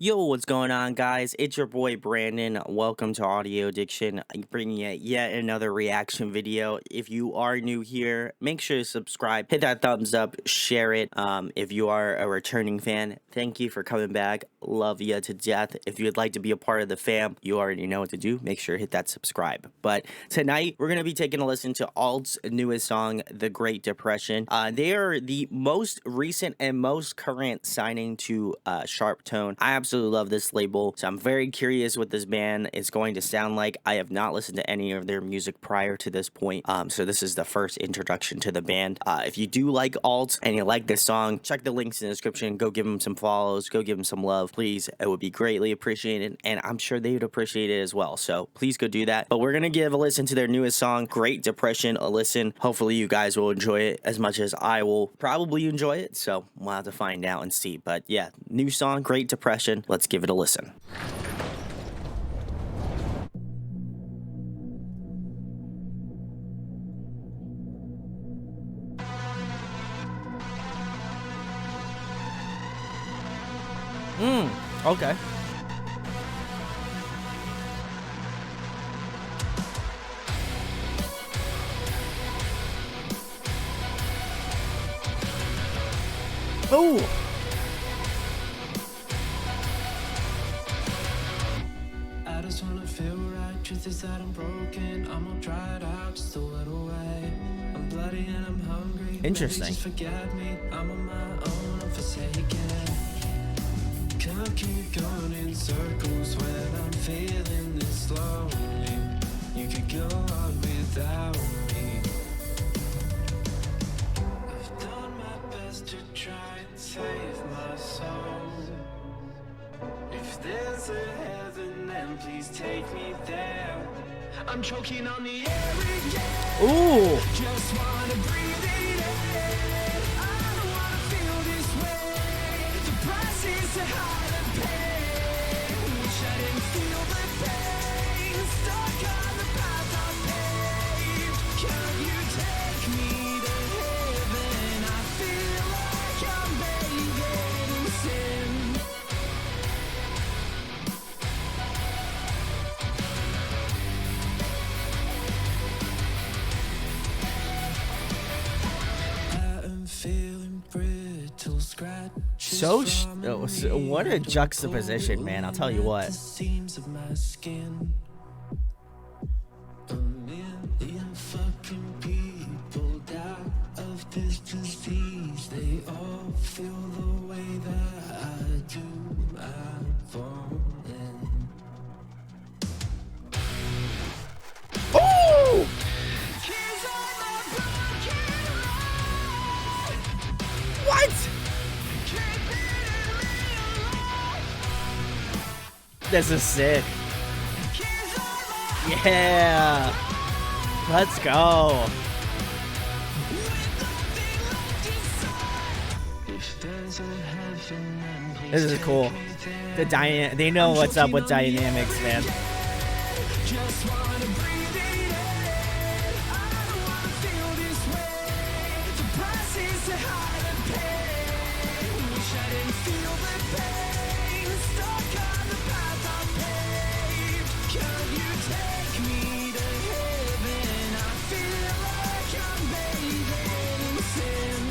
Yo, what's going on, guys? It's your boy Brandon. Welcome to Audio Addiction. I'm bringing you yet another reaction video. If you are new here, make sure to subscribe, hit that thumbs up, share it. If you are a returning fan, thank you for coming back. Love you to death. If you'd like to be a part of the fam, you already know what to do. Make sure to hit that subscribe. But tonight, we're gonna be taking a listen to Alt's newest song, "The Great Depression." They are the most recent and most current signing to Sharptone. I absolutely love this label, so I'm very curious what this band is going to sound like. I have not listened to any of their music prior to this point, so this is the first introduction to the band. If you do like Alt and you like this song, check the links in the description. Go give them some follows, go give them some love, please. It would be greatly appreciated, and I'm sure they would appreciate it as well, so please go do that. But we're gonna give a listen to their newest song, Great Depression, a listen. Hopefully you guys will enjoy it as much as I will probably enjoy it, so we'll have to find out and see. But yeah, new song, Great Depression. Let's give it a listen. Okay. Oh! I just wanna feel right. Truth is that I'm broken. I'm all dried out, just a little way. I'm bloody and I'm hungry. Interesting. Baby, just forget me. I'm on my own, I'm forsaken. Can't keep going in circles when I'm feeling this lonely. You could go on without me. I've done my best to try and save my soul. If there's a heaven, then please take me there. I'm choking on the air again. Ooh! Just wanna breathe it in. I don't wanna feel this way. The price is to hide the pain. Wish I didn't feel the pain. Stuck on the path I paved. Can you take me to heaven? I feel like I'm bathing in sin. So what a juxtaposition, man. I'll tell you what. Seams of my skin. A million fucking people die of this disease. They all feel the way that I do. I'm falling. Ooh! What? This is sick. Yeah. Let's go. This is cool. They know what's up with dynamics, man. Just wanna breathe it in. I don't wanna feel this way. The price is to hide the pain. Wish I didn't feel the pain. Stuck on the path I paved. Can you take me to heaven? I feel like I'm bathing in sin.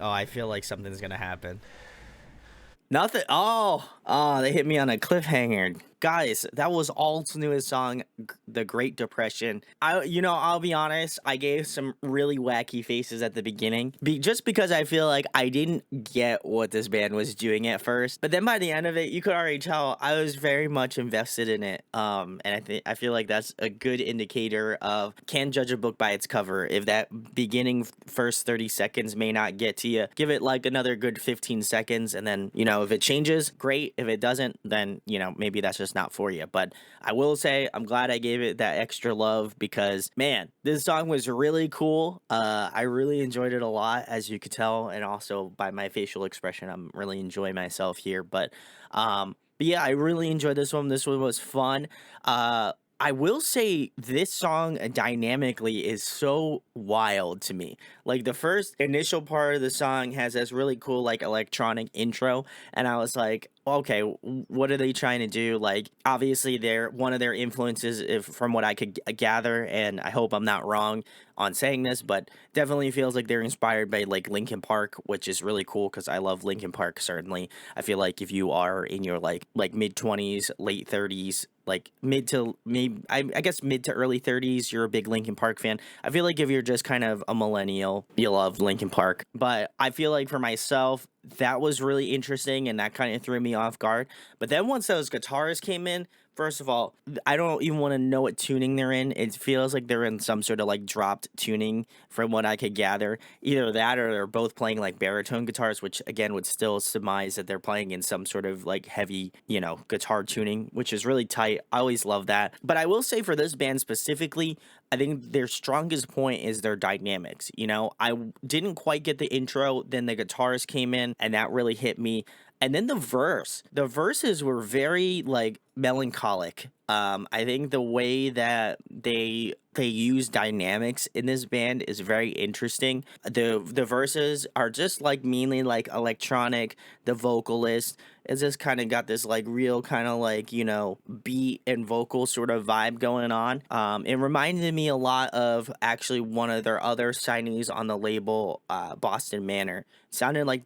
Oh, I feel like something's gonna happen. Nothing. Oh, they hit me on a cliffhanger. Guys, that was Alt's newest song, The Great Depression. I'll be honest, I gave some really wacky faces at the beginning, just because I feel like I didn't get what this band was doing at first. But then by the end of it, you could already tell I was very much invested in it. And I feel like that's a good indicator of can't judge a book by its cover. If that beginning first 30 seconds may not get to you, give it like another good 15 seconds, and then, if it changes, great. If it doesn't, then, maybe that's just not for you. But I will say I'm glad I gave it that extra love, because man, this song was really cool. I really enjoyed it a lot, as you could tell, and also by my facial expression, I'm really enjoying myself here. But But yeah, I really enjoyed this one. This one was fun. I will say this song dynamically is so wild to me. Like the first initial part of the song has this really cool like electronic intro, and I was like, okay, what are they trying to do? Like obviously they're one of their influences, if from what I could gather, and I hope I'm not wrong on saying this, but definitely feels like they're inspired by like Linkin Park, which is really cool because I love Linkin Park. Certainly, I feel like if you are in your like mid 20s, late 30s, like mid to maybe I guess mid to early 30s, you're a big Linkin Park fan. I feel like if you're just kind of a millennial, you love Linkin Park. But I feel like for myself, that was really interesting and that kind of threw me off guard. But then once those guitars came in, first of all, I don't even want to know what tuning they're in. It feels like they're in some sort of like dropped tuning from what I could gather. Either that or they're both playing like baritone guitars, which again would still surmise that they're playing in some sort of like heavy, guitar tuning, which is really tight. I always love that. But I will say for this band specifically, I think their strongest point is their dynamics. Didn't quite get the intro, then the guitars came in, and that really hit me. And then the verses were very like melancholic. I think the way that they use dynamics in this band is very interesting. The verses are just like mainly like electronic. The vocalist is just kind of got this like real kind of like beat and vocal sort of vibe going on. It reminded me a lot of actually one of their other signees on the label, Boston Manor. It sounded like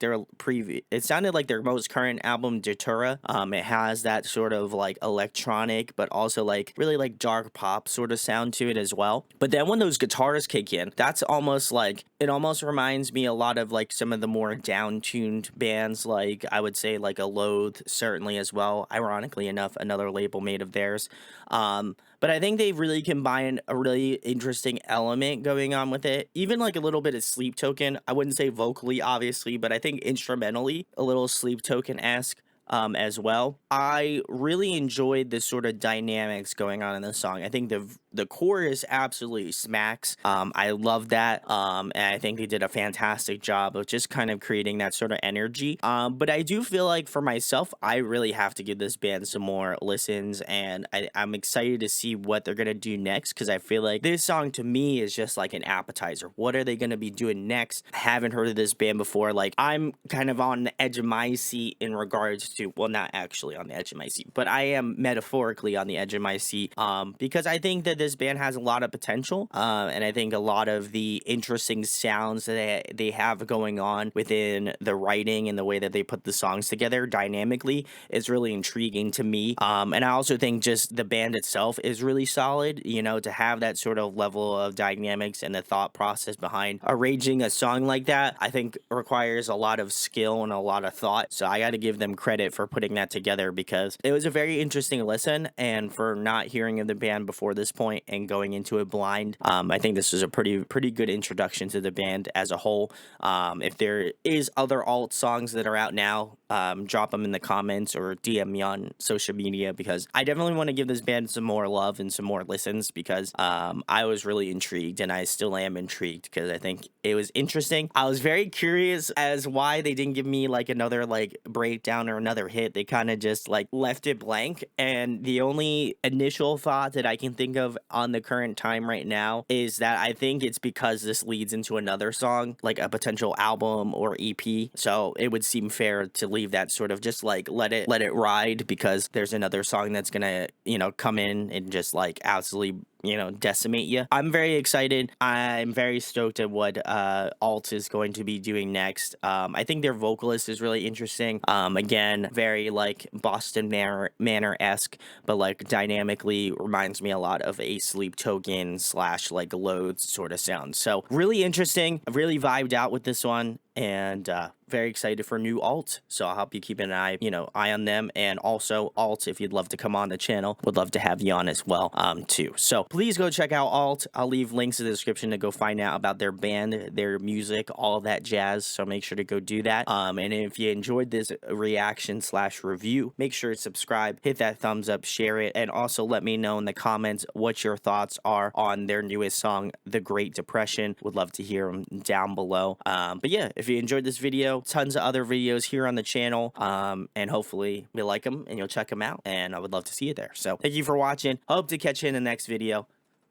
their most current album, Datura. It has that sort of like electronic, but also like really like dark pop sort of sound to it as well. But then when those guitars kick in, that's almost like it almost reminds me a lot of like some of the more down-tuned bands, like I would say like a Loathe certainly as well. Ironically enough, another label made of theirs. But I think they really combined a really interesting element going on with it. Even like a little bit of Sleep Token. I wouldn't say vocally, obviously, but I think instrumentally, a little Sleep Token esque. As well, I really enjoyed the sort of dynamics going on in this song. I think the chorus absolutely smacks. I love that. And I think they did a fantastic job of just kind of creating that sort of energy. But I do feel like for myself, I really have to give this band some more listens, and I'm excited to see what they're gonna do next because I feel like this song to me is just like an appetizer. What are they gonna be doing next? I haven't heard of this band before. Like I'm kind of on the edge of my seat in regards to, well, not actually on the edge of my seat, but I am metaphorically on the edge of my seat, because I think that this band has a lot of potential, and I think a lot of the interesting sounds that they have going on within the writing and the way that they put the songs together dynamically is really intriguing to me. And I also think just the band itself is really solid, to have that sort of level of dynamics and the thought process behind arranging a song like that, I think requires a lot of skill and a lot of thought. So I got to give them credit for putting that together because it was a very interesting listen, and for not hearing of the band before this point and going into it blind, I think this was a pretty good introduction to the band as a whole. If there is other alt songs that are out now, drop them in the comments or DM me on social media because I definitely want to give this band some more love and some more listens because I was really intrigued, and I still am intrigued because I think it was interesting. I was very curious as why they didn't give me like another like breakdown or another hit. They kind of just like left it blank, and the only initial thought that I can think of on the current time right now is that I think it's because this leads into another song, like a potential album or EP, so it would seem fair to leave that sort of just like let it ride because there's another song that's gonna come in and just like absolutely decimate you. I'm very excited. I'm very stoked at what Alt is going to be doing next. I think their vocalist is really interesting. Again, very like Boston Manor-esque, but like dynamically reminds me a lot of a Sleep Token / like Loathe sort of sound. So really interesting. I really vibed out with this one, and very excited for new Alt. So I hope you keep an eye on them. And also Alt, if you'd love to come on the channel, would love to have you on as well, too. So please go check out Alt. I'll leave links in the description to go find out about their band, their music, all of that jazz. So make sure to go do that. And if you enjoyed this reaction / review, make sure to subscribe, hit that thumbs up, share it, and also let me know in the comments what your thoughts are on their newest song, The Great Depression. Would love to hear them down below. But yeah, if if you enjoyed this video, tons of other videos here on the channel, and hopefully you'll like them and you'll check them out, and I would love to see you there. So thank you for watching. Hope to catch you in the next video.